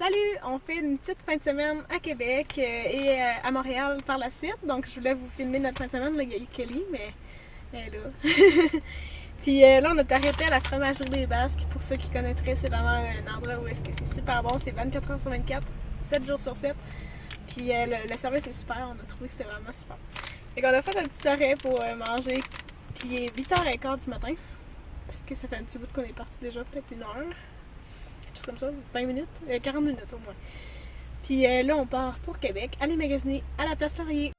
Salut! On fait une petite fin de semaine à Québec et à Montréal par la suite. Donc, je voulais vous filmer notre fin de semaine. Là, il y a eu Kelly, mais elle est là. Puis là, on est arrêté à la Fromagerie des Basques. Pour ceux qui connaîtraient, c'est vraiment un endroit où est-ce que c'est super bon. C'est 24 heures sur 24, 7 jours sur 7. Puis le service est super. On a trouvé que c'était vraiment super. Fait qu'on a fait un petit arrêt pour manger. Puis il est 8h15 du matin. Parce que ça fait un petit bout qu'on est parti déjà, peut-être une heure. Quelque chose comme ça, 20 minutes, 40 minutes au moins. Puis là, on part pour Québec, aller magasiner à la Place Laurier.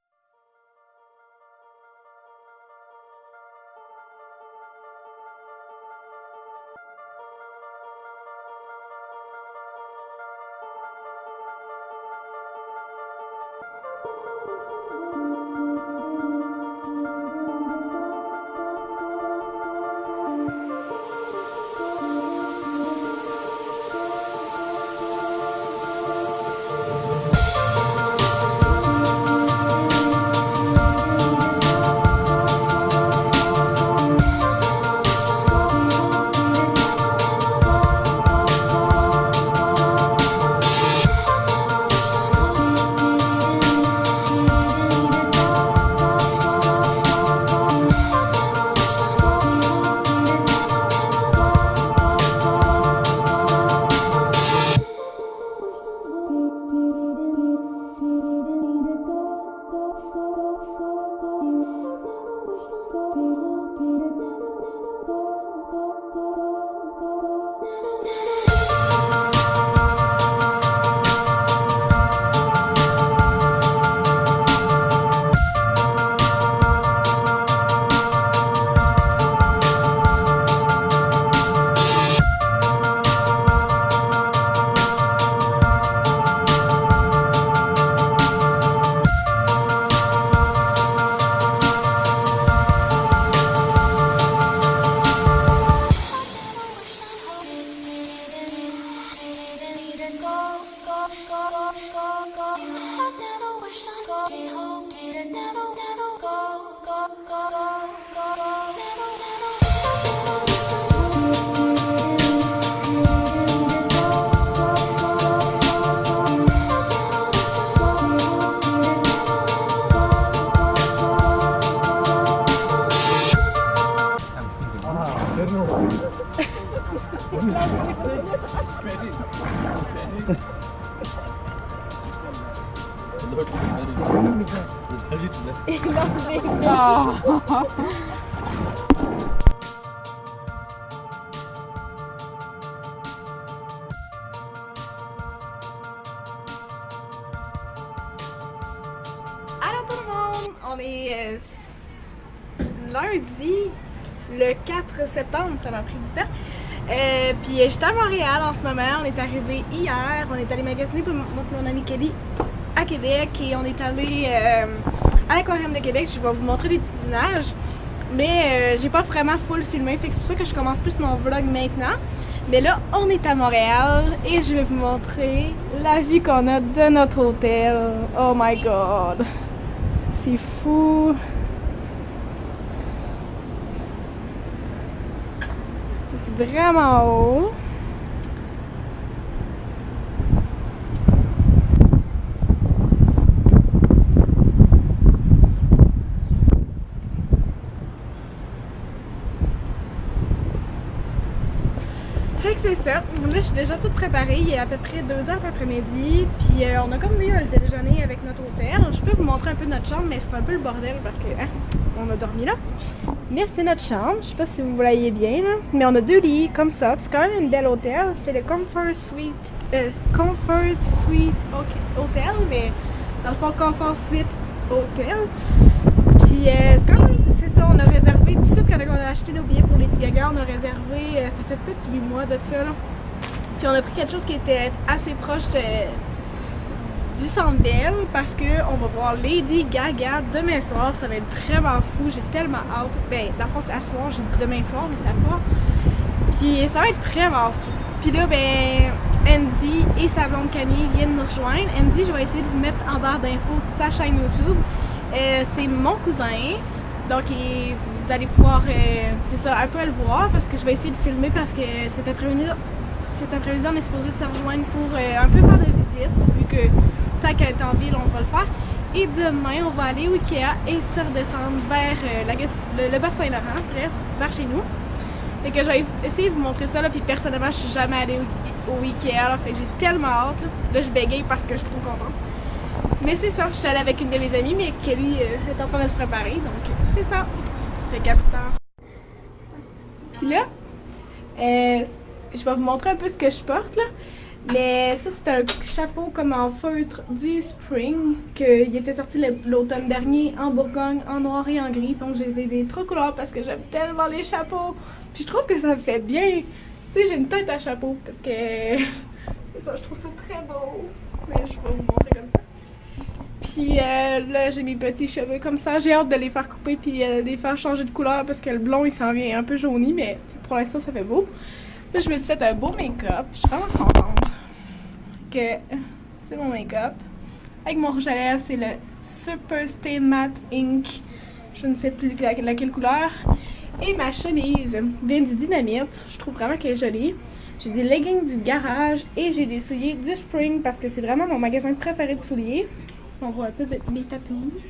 Allô tout le monde! On est lundi, le 4 septembre, ça m'a pris du temps. Puis j'étais à Montréal en ce moment, on est arrivé hier, on est allé magasiner pour mon amie Kelly à Québec et on est allé à l'Aquarium de Québec. Je vais vous montrer des petits images, mais j'ai pas vraiment full filmé, fait que c'est pour ça que je commence plus mon vlog maintenant. Mais là, on est à Montréal et je vais vous montrer la vue qu'on a de notre hôtel. Oh my god! C'est fou! C'est vraiment haut. Fait que c'est ça. Là, je suis déjà toute préparée. Il est à peu près 2h l'après-midi. Puis on a comme eu un déjeuner avec notre hôtel. Je peux vous montrer un peu notre chambre, mais c'est un peu le bordel parce que on a dormi là. Mais c'est notre chambre. Je sais pas si vous voyez bien là. Mais on a 2 lits comme ça. C'est quand même une belle hôtel. C'est le Comfort Suite. Comfort Suite Hotel. Mais dans le fond, Comfort Suite Hotel. Puis c'est quand même. C'est ça, on a réservé tout de suite quand on a acheté nos billets pour les Gaga, on a réservé, ça fait peut-être 8 mois de ça là. Puis on a pris quelque chose qui était assez proche du Centre Bell parce que on va voir Lady Gaga demain soir, ça va être vraiment fou, j'ai tellement hâte. Ben, dans le fond c'est à soir, j'ai dit demain soir, mais c'est à soir. Puis ça va être vraiment fou. Puis là, ben, Andy et sa blonde Camille viennent nous rejoindre. Andy, je vais essayer de vous mettre en barre d'infos sa chaîne YouTube. C'est mon cousin. Donc vous allez pouvoir, c'est ça, un peu le voir parce que je vais essayer de filmer parce que cet après-midi, cet après-midi, on est supposé de se rejoindre pour un peu faire de visite, vu que tant qu'elle est en ville, on va le faire. Et demain, on va aller au Ikea et se redescendre vers le bas Saint-Laurent, bref, vers chez nous. Et que je vais essayer de vous montrer ça, là, puis personnellement, je suis jamais allée au Ikea, là, fait que j'ai tellement hâte. Là, je bégaye parce que je suis trop contente. Mais c'est ça, je suis allée avec une de mes amies, mais Kelly est en train de se préparer, donc c'est ça. Fait qu'à plus tard. Puis là, je vais vous montrer un peu ce que je porte, là. Mais ça, c'est un chapeau comme en feutre du Spring, qu'il était sorti l'automne dernier en Bourgogne, en noir et en gris. Donc, j'ai des trois couleurs parce que j'aime tellement les chapeaux. Puis je trouve que ça me fait bien. Tu sais, j'ai une tête à chapeau parce que c'est ça, je trouve ça très beau. Mais je vais vous montrer comme ça. Puis là, j'ai mes petits cheveux comme ça. J'ai hâte de les faire couper puis de les faire changer de couleur parce que le blond, il s'en vient un peu jauni, mais pour l'instant, ça fait beau. Là, je me suis fait un beau make-up. Je suis vraiment contente que c'est mon make-up. Avec mon rouge à lèvres, c'est le Super Stay Matte Ink. Je ne sais plus laquelle couleur. Et ma chemise vient du Dynamite. Je trouve vraiment qu'elle est jolie. J'ai des leggings du Garage et j'ai des souliers du Spring parce que c'est vraiment mon magasin préféré de souliers. On voit un peu mes tatouages.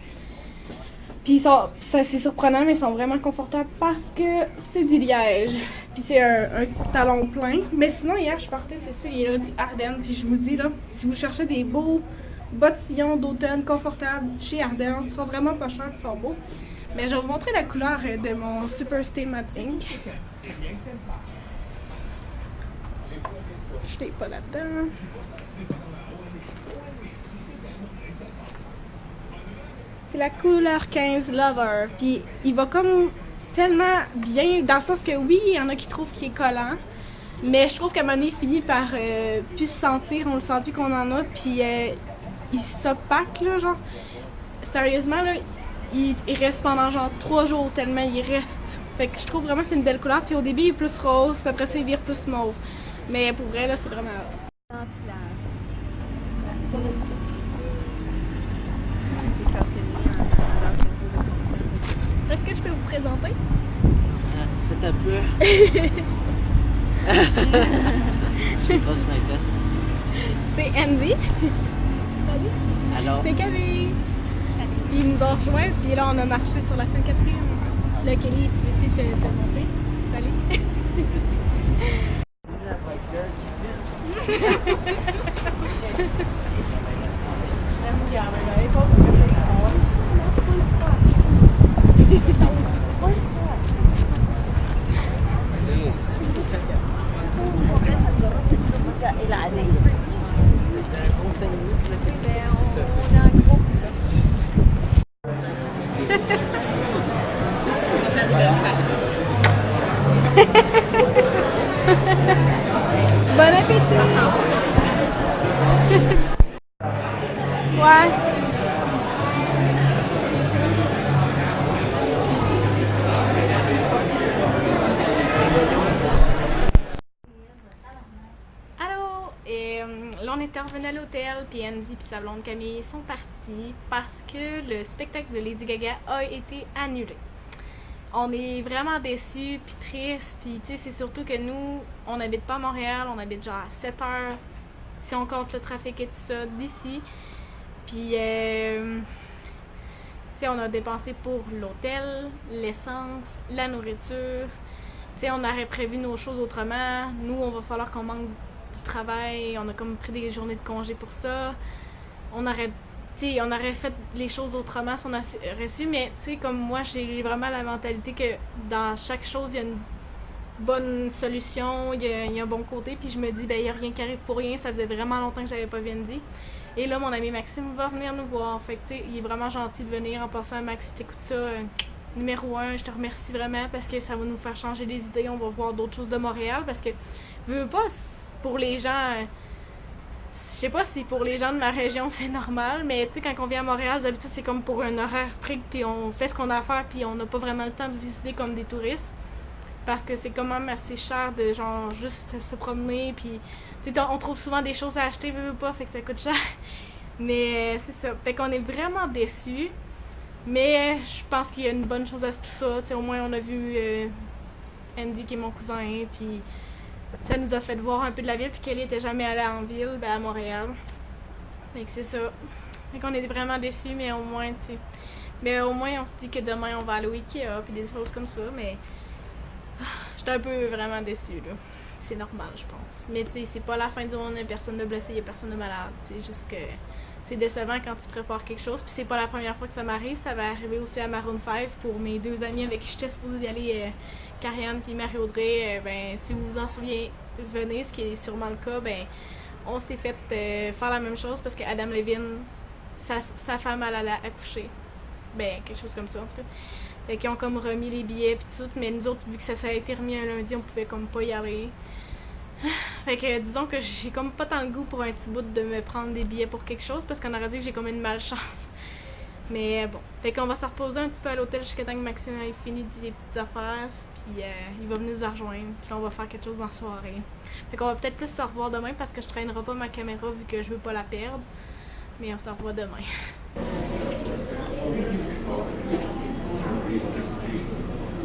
Puis c'est surprenant, mais ils sont vraiment confortables parce que c'est du liège. Puis c'est un talon plein. Mais sinon, hier, je portais ces souliers-là du Ardennes. Puis je vous dis, là, si vous cherchez des beaux bottillons d'automne confortables chez Ardennes, ils sont vraiment pas chers, ils sont beaux. Mais je vais vous montrer la couleur de mon Super Stay Matte Ink. Je n'ai pas là-dedans. C'est la couleur 15 Lover. Puis il va comme tellement bien, dans le sens que oui, il y en a qui trouvent qu'il est collant. Mais je trouve qu'à un moment donné, il finit par plus se sentir, on le sent plus qu'on en a. Puis il s'opaque, là, genre. Sérieusement, là, il reste pendant genre 3 jours tellement il reste. Fait que je trouve vraiment que c'est une belle couleur. Puis au début, il est plus rose, puis après ça, il vire plus mauve. Mais pour vrai, là, c'est vraiment hot. Est-ce que je peux vous présenter? Peut-être un peu. Je suis une grosse princesse. C'est Andy. Salut. Alors? C'est Camille. Ils nous ont rejoints, puis là, on a marché sur la Sainte-Catherine. Là, Kelly, tu veux te montrer? Salut. Bon appétit! Ouais. Allô! Et là, on était revenu à l'hôtel, puis Andy et sa blonde Camille sont partis parce que le spectacle de Lady Gaga a été annulé. On est vraiment déçus puis tristes, puis tu sais, c'est surtout que nous, on n'habite pas à Montréal, on habite genre à 7 heures, si on compte le trafic et tout ça, d'ici. Puis, tu sais, on a dépensé pour l'hôtel, l'essence, la nourriture. Tu sais, on aurait prévu nos choses autrement. Nous, on va falloir qu'on manque du travail, on a comme pris des journées de congé pour ça. On aurait fait les choses autrement si on aurait su, mais tu sais, comme moi, j'ai vraiment la mentalité que dans chaque chose, il y a une bonne solution, il y a un bon côté, puis je me dis, ben, il n'y a rien qui arrive pour rien, ça faisait vraiment longtemps que j'avais pas vu Andy. Et là, mon ami Maxime va venir nous voir, fait que tu sais, il est vraiment gentil de venir. En passant, Max, si t'écoutes ça, numéro 1, je te remercie vraiment parce que ça va nous faire changer des idées, on va voir d'autres choses de Montréal, parce que, veux pas, pour les gens... je sais pas si pour les gens de ma région c'est normal, mais tu sais, quand on vient à Montréal, d'habitude c'est comme pour un horaire strict, puis on fait ce qu'on a à faire, puis on n'a pas vraiment le temps de visiter comme des touristes. Parce que c'est quand même assez cher de genre juste se promener, puis tu sais, on trouve souvent des choses à acheter, veux pas, fait que ça coûte cher. Mais c'est ça, fait qu'on est vraiment déçus. Mais je pense qu'il y a une bonne chose à tout ça, tu sais, au moins on a vu Andy qui est mon cousin, puis ça nous a fait voir un peu de la ville, puis qu'elle était jamais allée en ville, ben à Montréal. Fait que c'est ça. Fait qu'on est vraiment déçus, mais au moins, tu sais. Mais au moins, on se dit que demain, on va aller au Ikea, puis des choses comme ça, mais. J'étais un peu vraiment déçue, là. C'est normal, je pense. Mais tu sais, c'est pas la fin du monde, il y a personne de blessé, il y a personne de malade. C'est juste que c'est décevant quand tu prépares quelque chose. Puis c'est pas la première fois que ça m'arrive, ça va arriver aussi à Maroon 5 pour mes deux amis avec qui j'étais supposée d'y aller, Karianne puis Marie-Audrey. Ben, si vous vous en souvenez, venez, ce qui est sûrement le cas, ben, on s'est fait faire la même chose parce que Adam Levine, sa femme, elle allait accoucher. Ben, quelque chose comme ça, en tout cas. Fait qu'ils ont comme remis les billets pis tout, mais nous autres, vu que ça a été remis un lundi, on pouvait comme pas y aller. Fait que disons que j'ai comme pas tant le goût pour un petit bout de me prendre des billets pour quelque chose parce qu'on aurait dit que j'ai comme une malchance. Mais bon. Fait qu'on va se reposer un petit peu à l'hôtel jusqu'à temps que Maxime ait fini des petites affaires, puis il va venir nous rejoindre, puis on va faire quelque chose dans la soirée. Fait qu'on va peut-être plus se revoir demain parce que je traînerai pas ma caméra vu que je veux pas la perdre. Mais on se revoit demain.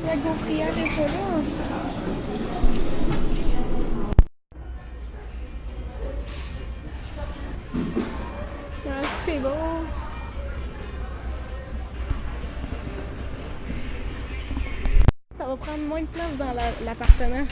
La gaufrière est pas là. Ah, c'est beau. Ça va prendre moins de place dans l'appartement.